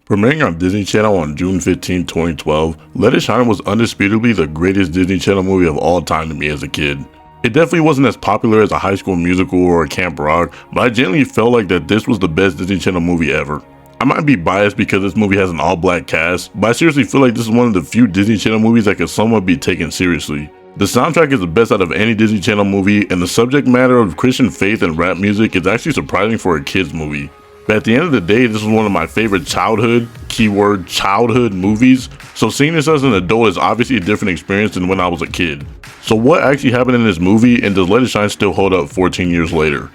Premiering on Disney Channel on June 15, 2012, Let It Shine was undisputably the greatest Disney Channel movie of all time to me as a kid. It definitely wasn't as popular as a High School Musical or a Camp Rock, but I genuinely felt like that this was the best Disney Channel movie ever. I might be biased because this movie has an all-black cast, but I seriously feel like this is one of the few Disney Channel movies that could somewhat be taken seriously. The soundtrack is the best out of any Disney Channel movie, and the subject matter of Christian faith and rap music is actually surprising for a kids movie. But at the end of the day, this was one of my favorite childhood, keyword childhood movies, so seeing this as an adult is obviously a different experience than when I was a kid. So what actually happened in this movie, and does Let It Shine still hold up 14 years later?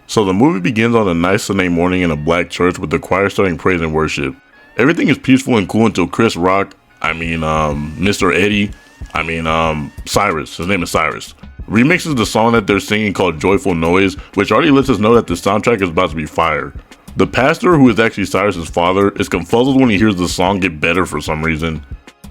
So the movie begins on a nice Sunday morning in a black church with the choir starting praise and worship. Everything is peaceful and cool until Cyrus, his name is Cyrus, remixes the song that they're singing called Joyful Noise, which already lets us know that the soundtrack is about to be fire. The pastor, who is actually Cyrus's father, is confuzzled when he hears the song get better for some reason.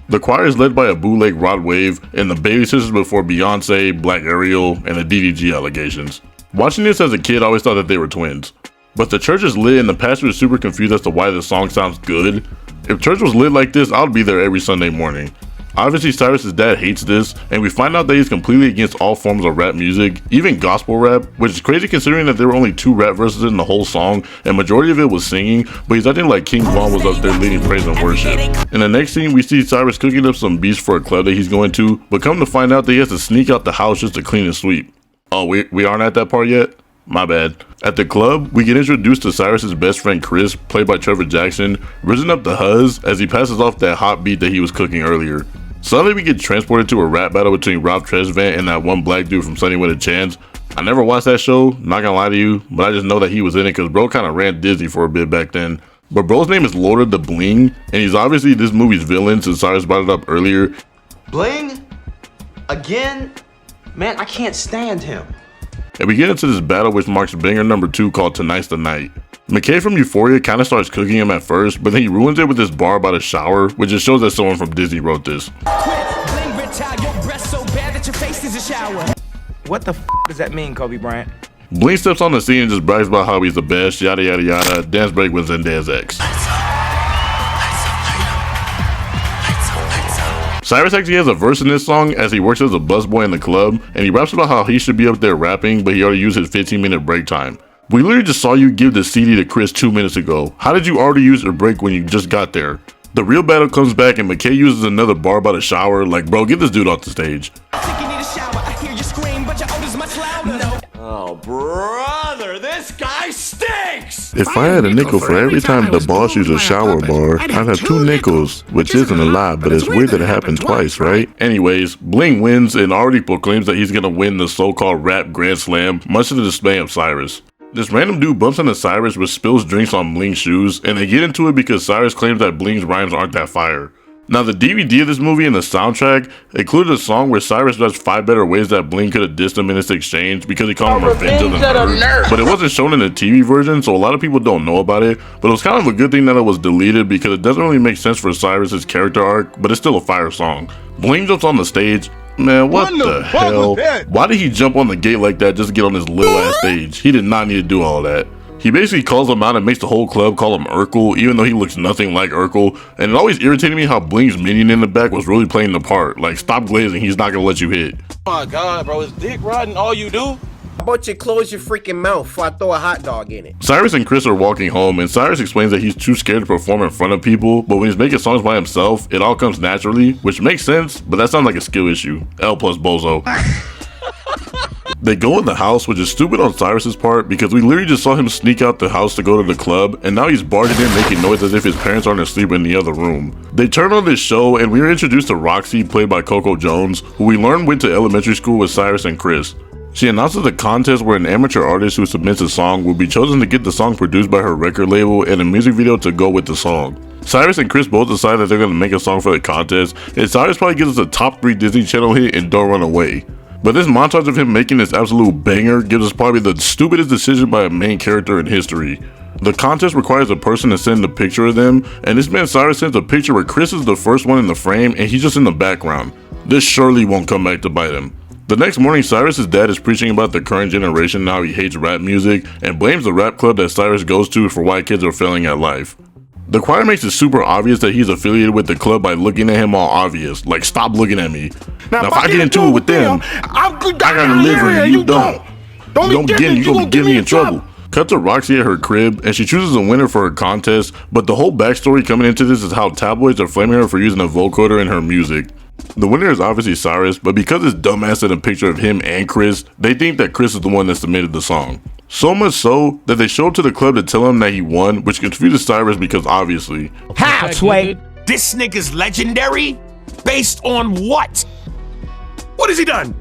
The choir is led by a bootleg Rod Wave and the Babysisters before Beyonce, Black Ariel, and the DDG allegations. Watching this as a kid, I always thought that they were twins. But the church is lit and the pastor is super confused as to why the song sounds good. If church was lit like this, I would be there every Sunday morning. Obviously, Cyrus's dad hates this, and we find out that he's completely against all forms of rap music, even gospel rap, which is crazy considering that there were only 2 rap verses in the whole song, and majority of it was singing, but he's acting like King Von was up there leading praise and worship. In the next scene, we see Cyrus cooking up some beats for a club that he's going to, but come to find out that he has to sneak out the house just to clean and sweep. Oh, we aren't at that part yet? My bad. At the club, we get introduced to Cyrus's best friend Chris, played by Trevor Jackson, rizzing up the huzz as he passes off that hot beat that he was cooking earlier. Suddenly we get transported to a rap battle between Rob Tresvant and that one black dude from Sunny with a Chance. I never watched that show, not gonna lie to you, but I just know that he was in it because bro kinda ran Disney for a bit back then. But bro's name is Lord of the Bling, and he's obviously this movie's villain since Cyrus brought it up earlier. Bling? Again? Man, I can't stand him. And we get into this battle which marks banger number 2 called Tonight's the Night. McKay from Euphoria kinda starts cooking him at first, but then he ruins it with this bar about a shower, which just shows that someone from Disney wrote this. What the f does that mean, Kobe Bryant? Bling steps on the scene and just brags about how he's the best, yada yada yada, dance break with Zendaya's ex. Cyrus actually has a verse in this song as he works as a busboy in the club, and he raps about how he should be up there rapping, but he already used his 15-minute break time. We literally just saw you give the CD to Chris 2 minutes ago. How did you already use your break when you just got there? The real battle comes back and McKay uses another bar about a shower, like bro, get this dude off the stage. Oh, brother, this guy stinks! If I had a nickel for every time the boss used a shower bar, I'd have 2 nickels, which isn't a lot, but it's weird that it happened twice, right? Anyways, Bling wins and already proclaims that he's gonna win the so-called rap Grand Slam, much to the dismay of Cyrus. This random dude bumps into Cyrus which spills drinks on Bling's shoes, and they get into it because Cyrus claims that Bling's rhymes aren't that fire. Now the DVD of this movie and the soundtrack included a song where Cyrus does 5 better ways that Bling could have dissed him in this exchange because he called him Revenge of the Nerds. But it wasn't shown in the TV version, so a lot of people don't know about it, but it was kind of a good thing that it was deleted because it doesn't really make sense for Cyrus's character arc, but it's still a fire song. Bling jumps on the stage. Man, what the hell? Why did he jump on the gate like that just to get on this little ass stage? He did not need to do all that. He basically calls him out and makes the whole club call him Urkel, even though he looks nothing like Urkel, and it always irritated me how Bling's minion in the back was really playing the part. Like, stop glazing, he's not gonna let you hit. Oh my god, bro, is dick riding all you do? How about you close your freaking mouth before I throw a hot dog in it? Cyrus and Chris are walking home, and Cyrus explains that he's too scared to perform in front of people, but when he's making songs by himself, it all comes naturally, which makes sense, but that sounds like a skill issue. L plus bozo. They go in the house, which is stupid on Cyrus's part because we literally just saw him sneak out the house to go to the club, and now he's barging in making noise as if his parents aren't asleep in the other room. They turn on this show and we are introduced to Roxy, played by Coco Jones, who we learn went to elementary school with Cyrus and Chris. She announces a contest where an amateur artist who submits a song will be chosen to get the song produced by her record label and a music video to go with the song. Cyrus and Chris both decide that they're going to make a song for the contest, and Cyrus probably gives us a top 3 Disney Channel hit in Don't Run Away. But this montage of him making this absolute banger gives us probably the stupidest decision by a main character in history. The contest requires a person to send a picture of them, and this man Cyrus sends a picture where Chris is the first one in the frame and he's just in the background. This surely won't come back to bite him. The next morning, Cyrus's dad is preaching about the current generation and how he hates rap music and blames the rap club that Cyrus goes to for why kids are failing at life. The choir makes it super obvious that he's affiliated with the club by looking at him all obvious, like stop looking at me. Now if I get into it with them, I got a liver and you don't. You gonna get me in trouble. Cut to Roxy at her crib, and she chooses a winner for her contest, but the whole backstory coming into this is how tabloids are flaming her for using a vocoder in her music. The winner is obviously Cyrus, but because his dumbass had a picture of him and Chris, they think that Chris is the one that submitted the song. So much so that they show up to the club to tell him that he won, which confuses Cyrus because obviously, how, Sway? This nigga's legendary? Based on what? What has he done?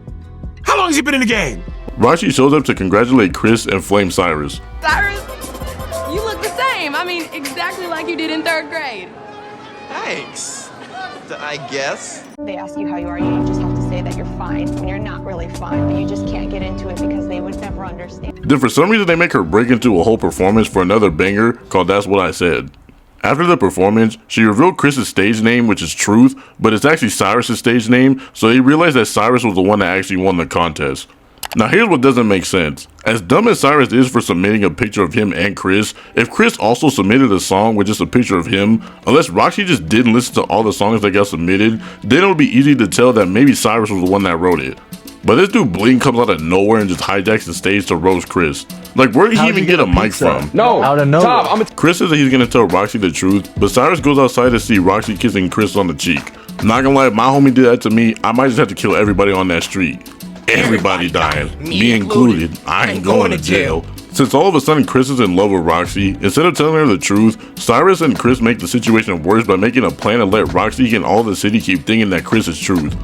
How long has he been in the game? Roxy shows up to congratulate Chris and flame Cyrus. Cyrus, you look the same. I mean, exactly like you did in 3rd grade. Thanks. I guess. They ask you how you are, you just have to say that you're fine when you're not really fine, but you just can't get into it because they would never understand. Then for some reason they make her break into a whole performance for another banger called That's What I Said. After the performance, she revealed Chris's stage name, which is Truth, but it's actually Cyrus's stage name, so they realized that Cyrus was the one that actually won the contest. Now here's what doesn't make sense. As dumb as Cyrus is for submitting a picture of him and Chris, if Chris also submitted a song with just a picture of him, unless Roxy just didn't listen to all the songs that got submitted, then it would be easy to tell that maybe Cyrus was the one that wrote it. But this dude Bling comes out of nowhere and just hijacks the stage to roast Chris. Like, where did he even get a mic from? No, out of nowhere. Chris says that he's gonna tell Roxy the truth, but Cyrus goes outside to see Roxy kissing Chris on the cheek. Not gonna lie, if my homie did that to me, I might just have to kill everybody on that street. Everybody dying, me included. I ain't going to jail. Since all of a sudden Chris is in love with Roxy, instead of telling her the truth, Cyrus and Chris make the situation worse by making a plan to let Roxy and all the city keep thinking that Chris is truth.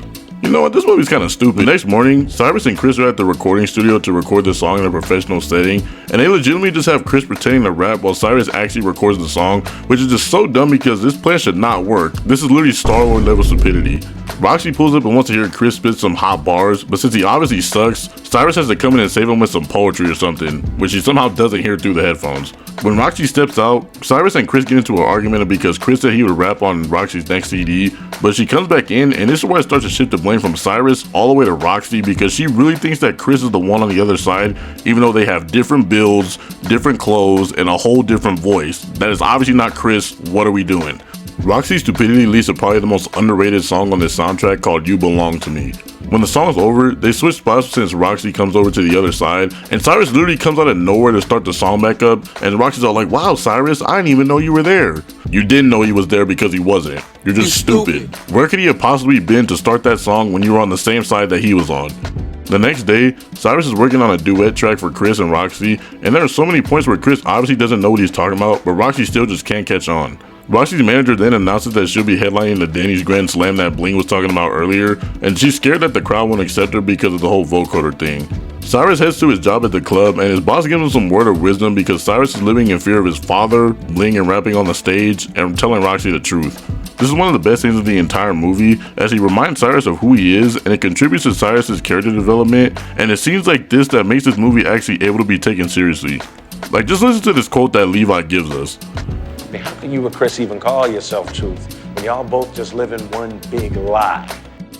You know what, this movie's kind of stupid. The next morning, Cyrus and Chris are at the recording studio to record the song in a professional setting, and they legitimately just have Chris pretending to rap while Cyrus actually records the song, which is just so dumb because this plan should not work. This is literally Star Wars level stupidity. Roxy pulls up and wants to hear Chris spit some hot bars, but since he obviously sucks, Cyrus has to come in and save him with some poetry or something, which he somehow doesn't hear through the headphones. When Roxy steps out, Cyrus and Chris get into an argument because Chris said he would rap on Roxy's next CD, but she comes back in, and this is where it starts to shift the blame from Cyrus all the way to Roxy because she really thinks that Chris is the one on the other side, even though they have different builds, different clothes, and a whole different voice. That is obviously not Chris. What are we doing? Roxy's stupidity leads to probably the most underrated song on this soundtrack called You Belong to Me. When the song is over, they switch spots since Roxy comes over to the other side, and Cyrus literally comes out of nowhere to start the song back up, and Roxy's all like, wow, Cyrus, I didn't even know you were there. You didn't know he was there because he wasn't. You're just stupid. Where could he have possibly been to start that song when you were on the same side that he was on? The next day, Cyrus is working on a duet track for Chris and Roxy, and there are so many points where Chris obviously doesn't know what he's talking about, but Roxy still just can't catch on. Roxy's manager then announces that she'll be headlining the Denny's Grand Slam that Bling was talking about earlier, and she's scared that the crowd won't accept her because of the whole vocoder thing. Cyrus heads to his job at the club, and his boss gives him some word of wisdom because Cyrus is living in fear of his father, Bling, and rapping on the stage, and telling Roxy the truth. This is one of the best scenes of the entire movie, as he reminds Cyrus of who he is, and it contributes to Cyrus's character development, and it's scenes like this that makes this movie actually able to be taken seriously. Like, just listen to this quote that Levi gives us. How can you and Chris even call yourself truth when y'all both just live in one big lie?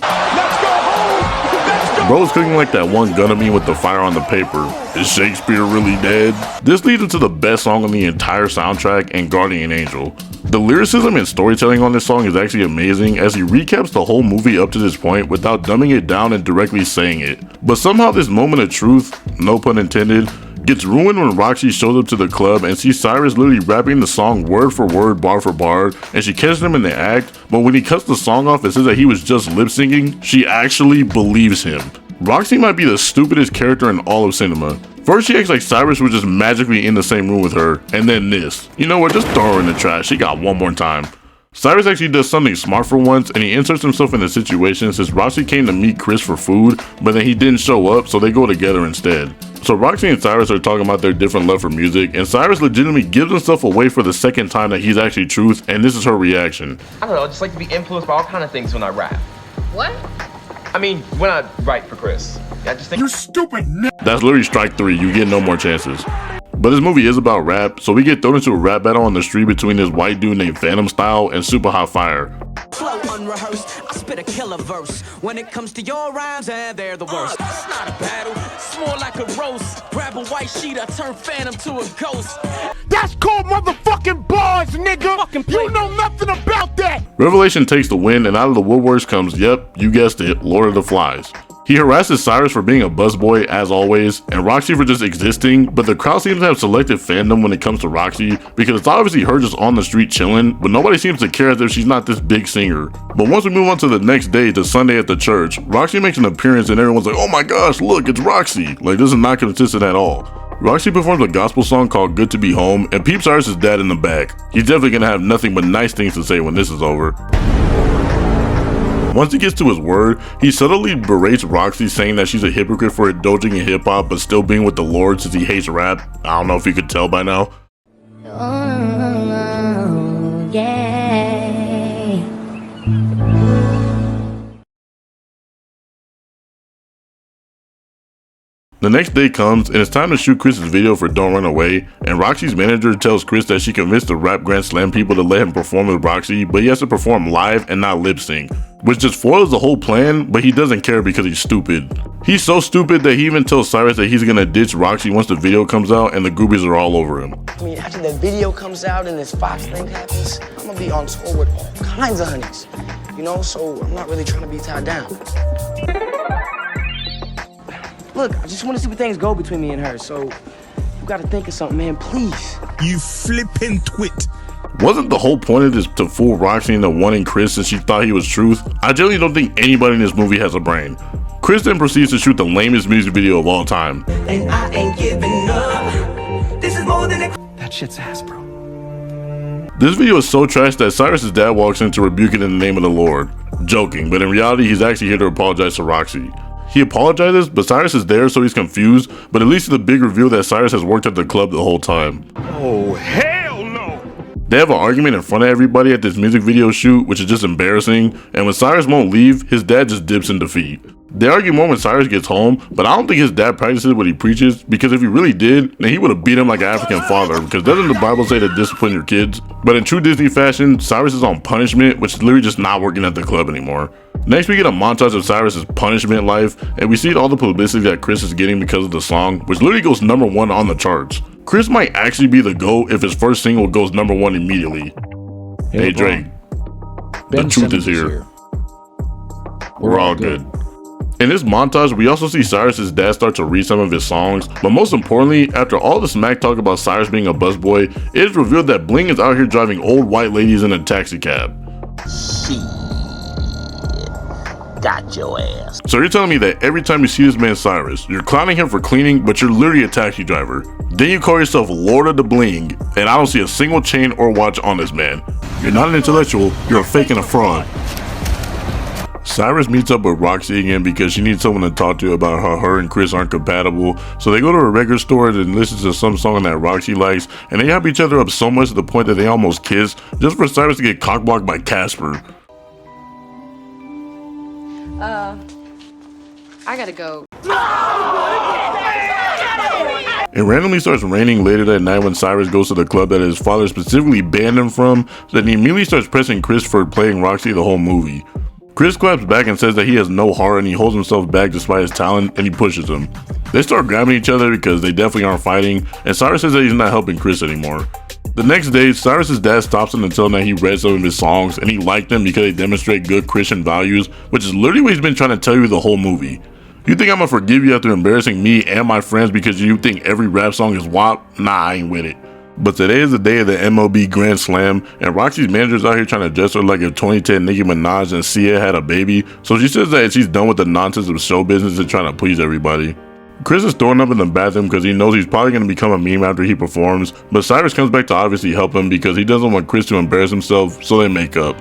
Let's go home! Let's go! Bro is cooking like that one gunna me with the fire on the paper. Is Shakespeare really dead? This leads into the best song on the entire soundtrack and Guardian Angel. The lyricism and storytelling on this song is actually amazing as he recaps the whole movie up to this point without dumbing it down and directly saying it. But somehow this moment of truth, no pun intended, gets ruined when Roxy shows up to the club and sees Cyrus literally rapping the song word for word, bar for bar, and she catches him in the act, but when he cuts the song off and says that he was just lip syncing, she actually believes him. Roxy might be the stupidest character in all of cinema. First she acts like Cyrus was just magically in the same room with her, and then this. You know what, just throw her in the trash, she got one more time. Cyrus actually does something smart for once, and he inserts himself in the situation since Roxy came to meet Chris for food, but then he didn't show up, so they go together instead. So Roxy and Cyrus are talking about their different love for music, and Cyrus legitimately gives himself away for the second time that he's actually truth, and this is her reaction. I don't know, I just like to be influenced by all kind of things when I rap. What? I mean, when I write for Chris. I just think You stupid n***. That's literally strike 3, you get no more chances. But this movie is about rap, so we get thrown into a rap battle on the street between this white dude named Phantom Style and Super Hot Fire. Flow unrehearsed, I spit a killer verse. When it comes to your rhymes, they're the worst. It's not a battle, it's more like a roast. Grab a white sheet, I turn Phantom to a ghost. That's called motherfucking bars, nigga. You know nothing about that. Revelation takes the win, and out of the woodworks comes, yep, you guessed it, Lord of the Flies. He harasses Cyrus for being a busboy, as always, and Roxy for just existing, but the crowd seems to have selective fandom when it comes to Roxy, because it's obviously her just on the street chilling, but nobody seems to care as if she's not this big singer. But once we move on to the next day, to Sunday at the church, Roxy makes an appearance and everyone's like, oh my gosh, look, it's Roxy. Like, this is not consistent at all. Roxy performs a gospel song called Good to Be Home, and peeps Cyrus' dad in the back. He's definitely gonna have nothing but nice things to say when this is over. Once he gets to his word, he subtly berates Roxy, saying that she's a hypocrite for indulging in hip-hop but still being with the Lord since he hates rap. I don't know if you could tell by now. Oh, yeah. The next day comes, and it's time to shoot Chris's video for Don't Run Away, and Roxy's manager tells Chris that she convinced the Rap Grand Slam people to let him perform with Roxy, but he has to perform live and not lip sync, which just foils the whole plan, but he doesn't care because he's stupid. He's so stupid that he even tells Cyrus that he's gonna ditch Roxy once the video comes out, and the groupies are all over him. I mean, after the video comes out and this Fox thing happens, I'm gonna be on tour with all kinds of honeys, you know, so I'm not really trying to be tied down. Look, I just want to see where things go between me and her, so you gotta think of something, man, please. You flippin' twit. Wasn't the whole point of this to fool Roxy into wanting Chris since she thought he was truth? I generally don't think anybody in this movie has a brain. Chris then proceeds to shoot the lamest music video of all time. And I ain't giving up. This is more than a... That shit's ass, bro. This video is so trash that Cyrus' dad walks in to rebuke it in the name of the Lord. Joking, but in reality he's actually here to apologize to Roxy. He apologizes, but Cyrus is there, so he's confused, but at least it's a big reveal that Cyrus has worked at the club the whole time. Oh, hell no! They have an argument in front of everybody at this music video shoot, which is just embarrassing, and when Cyrus won't leave, his dad just dips in defeat. They argue more when Cyrus gets home, but I don't think his dad practices what he preaches, because if he really did, then he would have beat him like an African father, because doesn't the Bible say to discipline your kids? But in true Disney fashion, Cyrus is on punishment, which is literally just not working at the club anymore. Next, we get a montage of Cyrus' punishment life, and we see all the publicity that Chris is getting because of the song, which literally goes #1 on the charts. Chris might actually be the GOAT if his first single goes #1 immediately. Hey Drake, the truth is here. We're all good. In this montage, we also see Cyrus' dad start to read some of his songs, but most importantly, after all the smack talk about Cyrus being a busboy, it is revealed that Bling is out here driving old white ladies in a taxi cab. Got your ass. So you're telling me that every time you see this man Cyrus, you're clowning him for cleaning, but you're literally a taxi driver. Then you call yourself Lord of the Bling, and I don't see a single chain or watch on this man. You're not an intellectual, you're a fake and a fraud. Cyrus meets up with Roxy again because she needs someone to talk to about how her and Chris aren't compatible, so they go to a record store and listen to some song that Roxy likes, and they hype each other up so much to the point that they almost kiss, just for Cyrus to get cockblocked by Casper. I gotta go. It randomly starts raining later that night when Cyrus goes to the club that his father specifically banned him from, so then he immediately starts pressing Chris for playing Roxy the whole movie. Chris claps back and says that he has no heart and he holds himself back despite his talent, and he pushes him. They start grabbing each other because they definitely aren't fighting, and Cyrus says that he's not helping Chris anymore. The next day, Cyrus' dad stops him and tells him that he read some of his songs and he liked them because they demonstrate good Christian values, which is literally what he's been trying to tell you the whole movie. You think I'm gonna forgive you after embarrassing me and my friends because you think every rap song is WAP? Nah, I ain't with it. But today is the day of the MLB Grand Slam, and Roxy's manager's out here trying to dress her like if 2010 Nicki Minaj and Sia had a baby, so she says that she's done with the nonsense of show business and trying to please everybody. Chris is throwing up in the bathroom because he knows he's probably going to become a meme after he performs, but Cyrus comes back to obviously help him because he doesn't want Chris to embarrass himself, so they make up.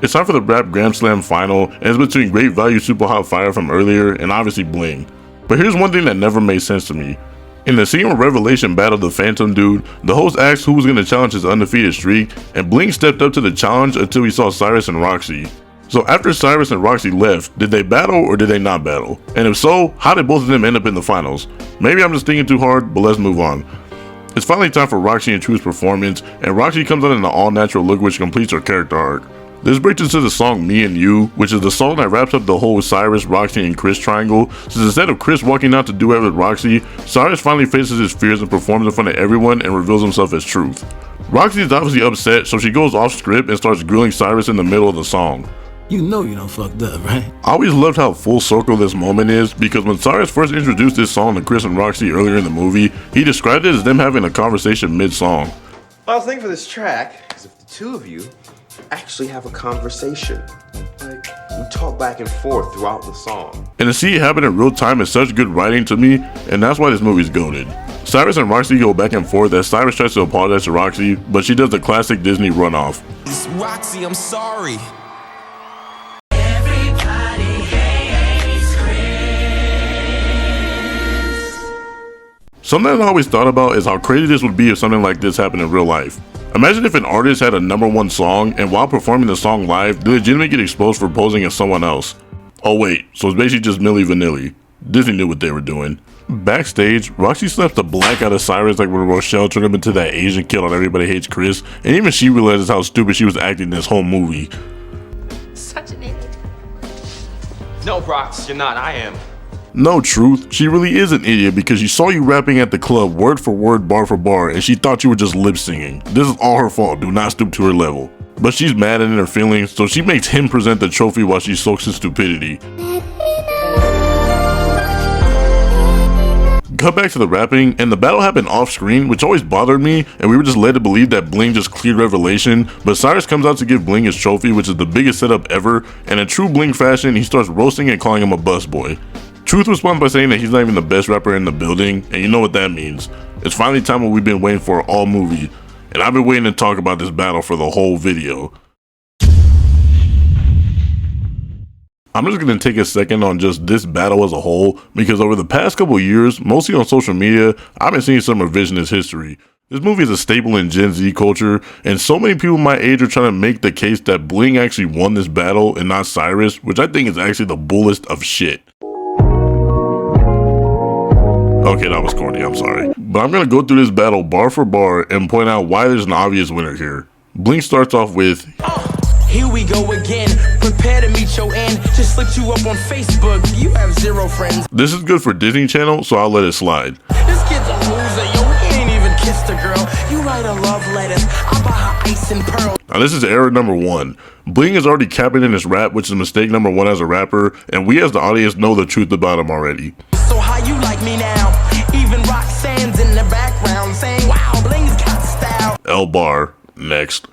It's time for the Rap Grand Slam final, and it's between Great Value Super Hot Fire from earlier and obviously Bling. But here's one thing that never made sense to me. In the scene where Revelation battled the Phantom dude, the host asked who was going to challenge his undefeated streak, and Bling stepped up to the challenge until he saw Cyrus and Roxy. So after Cyrus and Roxy left, did they battle or did they not battle? And if so, how did both of them end up in the finals? Maybe I'm just thinking too hard, but let's move on. It's finally time for Roxy and Truth's performance, and Roxy comes out in an all-natural look which completes her character arc. This brings us to the song Me and You, which is the song that wraps up the whole Cyrus, Roxy, and Chris triangle, since instead of Chris walking out to duet with Roxy, Cyrus finally faces his fears and performs in front of everyone and reveals himself as Truth. Roxy is obviously upset, so she goes off script and starts grilling Cyrus in the middle of the song. You know you done fucked up, right? I always loved how full circle this moment is, because when Cyrus first introduced this song to Chris and Roxy earlier in the movie, he described it as them having a conversation mid-song. Well, I was thinking for this track, is if the two of you actually have a conversation. Like, we talk back and forth throughout the song. And to see it happen in real time is such good writing to me, and that's why this movie's goated. Cyrus and Roxy go back and forth as Cyrus tries to apologize to Roxy, but she does the classic Disney runoff. Roxy, I'm sorry. Something I always thought about is how crazy this would be if something like this happened in real life. Imagine if an artist had a #1 song, and while performing the song live, they legitimately get exposed for posing as someone else. Oh wait, so it's basically just Milli Vanilli. Disney knew what they were doing. Backstage, Roxy slaps the black out of Cyrus like when Rochelle turned him into that Asian kid on Everybody Hates Chris, and even she realizes how stupid she was acting this whole movie. Such an idiot. No, Brox, you're not. I am. No, Truth, she really is an idiot because she saw you rapping at the club word for word, bar for bar, and she thought you were just lip singing. This is all her fault, do not stoop to her level. But she's mad and in her feelings, so she makes him present the trophy while she soaks in stupidity. Cut back to the rapping, and the battle happened off screen, which always bothered me, and we were just led to believe that Bling just cleared Revelation, but Cyrus comes out to give Bling his trophy, which is the biggest setup ever, and in true Bling fashion, he starts roasting and calling him a busboy. Truth responds by saying that he's not even the best rapper in the building, and you know what that means. It's finally time what we've been waiting for all movie, and I've been waiting to talk about this battle for the whole video. I'm just going to take a second on just this battle as a whole, because over the past couple years, mostly on social media, I've been seeing some revisionist history. This movie is a staple in Gen Z culture, and so many people my age are trying to make the case that Bling actually won this battle and not Cyrus, which I think is actually the bullest of shit. Okay, that was corny, I'm sorry. But I'm gonna go through this battle bar for bar and point out why there's an obvious winner here. Bling starts off with, Here we go again. Prepare to meet your end. Just looked you up on Facebook. You have 0 friends. This is good for Disney Channel, so I'll let it slide. This kid's a loser. Yo, he ain't even kissed a girl. You write her love letters. I buy her ice and pearl. Now this is error #1. Bling is already capping in his rap, which is mistake #1 as a rapper, and we as the audience know the truth about him already. So how you like me now? Even Roxanne's in the background saying, wow, Bling's got style. L bar, next.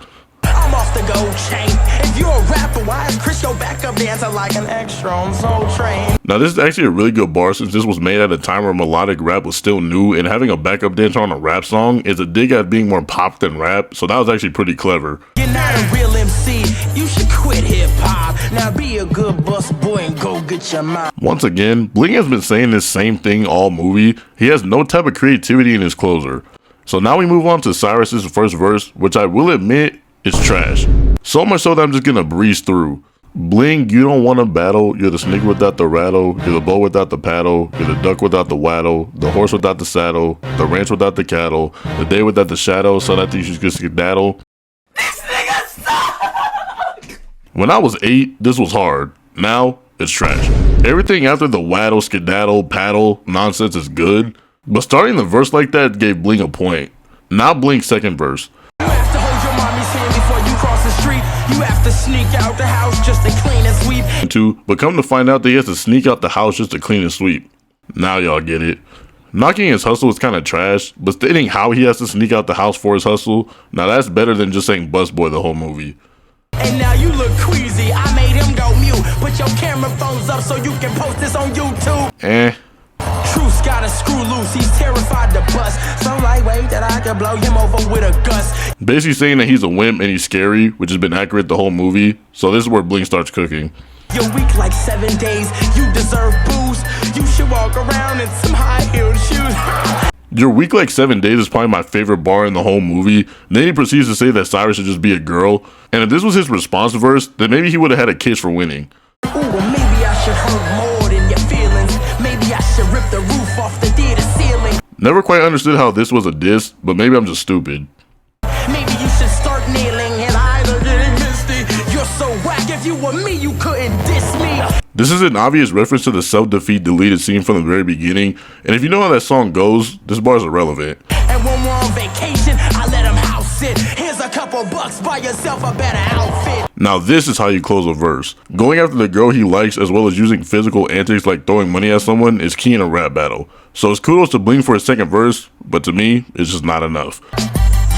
I'm off the gold chain. If you're a rapper, why is Chris your backup dancer like an extra on Soul Train? Now this is actually a really good bar since this was made at a time where melodic rap was still new, and having a backup dancer on a rap song is a dig at being more pop than rap, so that was actually pretty clever. You're not a real MC, you should quit hip hop. Now be a good bus boy and go get your mom. Once again, Bling has been saying this same thing all movie. He has no type of creativity in his closer. So now we move on to Cyrus's first verse, which I will admit is trash. So much so that I'm just gonna breeze through. Bling, you don't want to battle. You're the snake without the rattle. You're the bow without the paddle. You're the duck without the waddle. The horse without the saddle. The ranch without the cattle. The day without the shadow. So that you should just skedaddle. This nigga sucks! When I was 8, this was hard. Now, it's trash. Everything after the waddle, skedaddle, paddle nonsense is good. But starting the verse like that gave Bling a point. Now Bling's second verse. You have to sneak out the house just to clean and sweep. But come to find out that he has to sneak out the house just to clean and sweep. Now y'all get it. Knocking his hustle is kind of trash, but stating how he has to sneak out the house for his hustle, now that's better than just saying busboy the whole movie. And now you look queasy. I made him go mute. Put your camera phones up so you can post this on YouTube. Truth's got a screw loose, he's terrified to bust. So lightweight that I can blow him over with a gust. Basically saying that he's a wimp and he's scary, which has been accurate the whole movie. So this is where Bling starts cooking. You're weak like 7 days, you deserve booze. You should walk around in some high-heeled shoes. You're weak like 7 days is probably my favorite bar in the whole movie. Then he proceeds to say that Cyrus should just be a girl. And if this was his response verse, then maybe he would have had a kiss for winning. Ooh, well maybe I should hurt more than your feelings. Maybe I should rip the roof off the theater ceiling. Never quite understood how this was a diss, but maybe I'm just stupid. Maybe you should start kneeling and either getting misty. You're so whack, if you were me, you couldn't diss me. This is an obvious reference to the self-defeat deleted scene from the very beginning, and if you know how that song goes, this bar is irrelevant. And when we're on vacation, I let him house it. Here's a couple bucks, buy yourself a better outfit. Now this is how you close a verse. Going after the girl he likes as well as using physical antics like throwing money at someone is key in a rap battle. So it's kudos to Bling for his second verse, but to me, it's just not enough.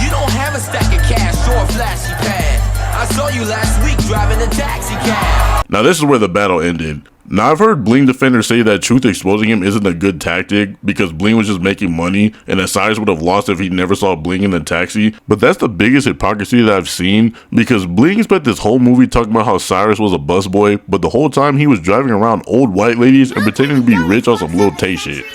You don't have a stack of cash or a flashy pad. I saw you last week driving a taxi cab. Now this is where the battle ended. Now I've heard Bling defenders say that Truth exposing him isn't a good tactic because Bling was just making money and that Cyrus would have lost if he never saw Bling in the taxi, but that's the biggest hypocrisy that I've seen because Bling spent this whole movie talking about how Cyrus was a busboy, but the whole time he was driving around old white ladies and pretending to be rich on some Lil Tay shit.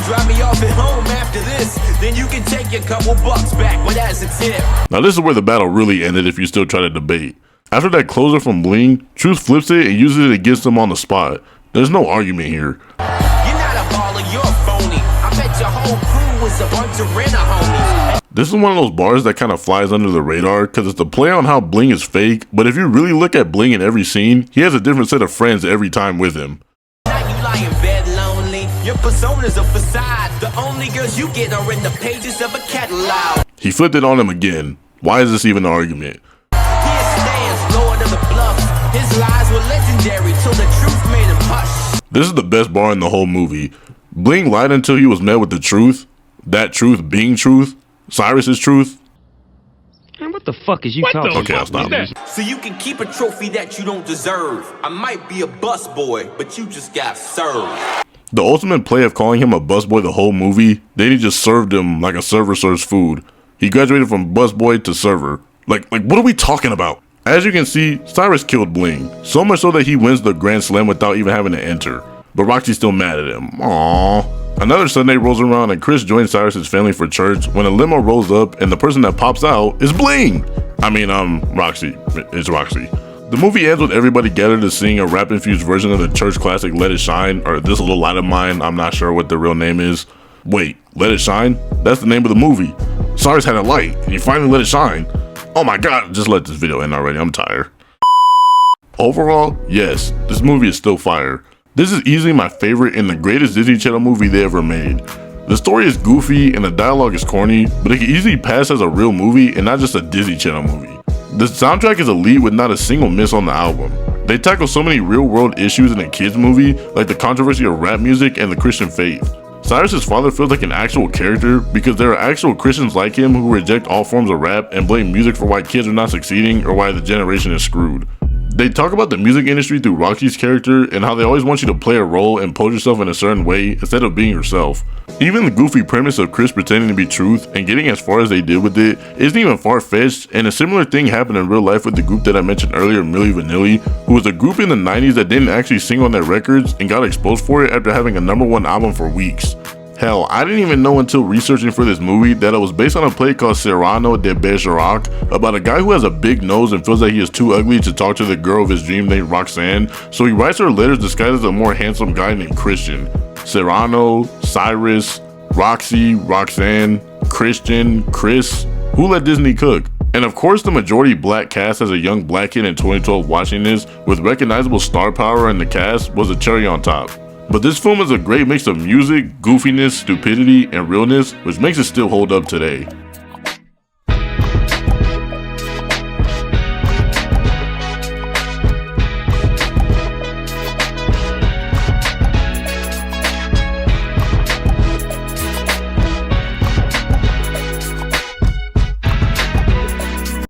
Drop me off at home after this, then you can take your couple bucks back, but as a tip. Now this is where the battle really ended if you still try to debate. After that closer from Bling, Truth flips it and uses it against him on the spot. There's no argument here. You're not a baller, you're a phony. I bet your whole crew was a bunch of renter homies. This is one of those bars that kind of flies under the radar because it's the play on how Bling is fake, but if you really look at Bling in every scene, he has a different set of friends every time with him. Now you lie in bed lonely. Your persona's a facade. The only girls you get are in the pages of a catalog. He flipped it on him again. Why is this even an argument? Here stands Lord of the Bluffs. His lies were legendary till the truth made him hush. This is the best bar in the whole movie. Bling lied until he was met with the truth. That truth being truth. Cyrus's truth. Man, what the fuck is you talking about? Okay, I'll stop. So you can keep a trophy that you don't deserve. I might be a busboy, but you just got served. The ultimate play of calling him a busboy the whole movie, then he just served him like a server serves food. He graduated from busboy to server. Like what are we talking about? As you can see, Cyrus killed Bling, so much so that he wins the Grand Slam without even having to enter. But Roxy's still mad at him. Aww. Another Sunday rolls around and Chris joins Cyrus's family for church when a limo rolls up and the person that pops out is Bling. Roxy. It's Roxy. The movie ends with everybody gathered to sing a rap-infused version of the church classic Let It Shine, or This Little Light of Mine. I'm not sure what the real name is. Wait, Let It Shine? That's the name of the movie. Cyrus had a light, and he finally let it shine. Oh my god, just let this video end already, I'm tired. Overall, yes, this movie is still fire. This is easily my favorite and the greatest Disney Channel movie they ever made. The story is goofy and the dialogue is corny, but it can easily pass as a real movie and not just a Disney Channel movie. The soundtrack is elite with not a single miss on the album. They tackle so many real world issues in a kids movie, like the controversy of rap music and the Christian faith. Cyrus's father feels like an actual character because there are actual Christians like him who reject all forms of rap and blame music for why kids are not succeeding or why the generation is screwed. They talk about the music industry through Roxy's character and how they always want you to play a role and pose yourself in a certain way instead of being yourself. Even the goofy premise of Chris pretending to be Truth and getting as far as they did with it isn't even far-fetched, and a similar thing happened in real life with the group that I mentioned earlier, Milli Vanilli, who was a group in the 90s that didn't actually sing on their records and got exposed for it after having a #1 album for weeks. Hell, I didn't even know until researching for this movie that it was based on a play called Cyrano de Bergerac about a guy who has a big nose and feels that he is too ugly to talk to the girl of his dream named Roxanne, so he writes her letters disguised as a more handsome guy named Christian. Cyrano, Cyrus, Roxy, Roxanne, Christian, Chris. Who let Disney cook? And of course the majority black cast as a young black kid in 2012 watching this with recognizable star power in the cast was a cherry on top. But this film is a great mix of music, goofiness, stupidity, and realness, which makes it still hold up today.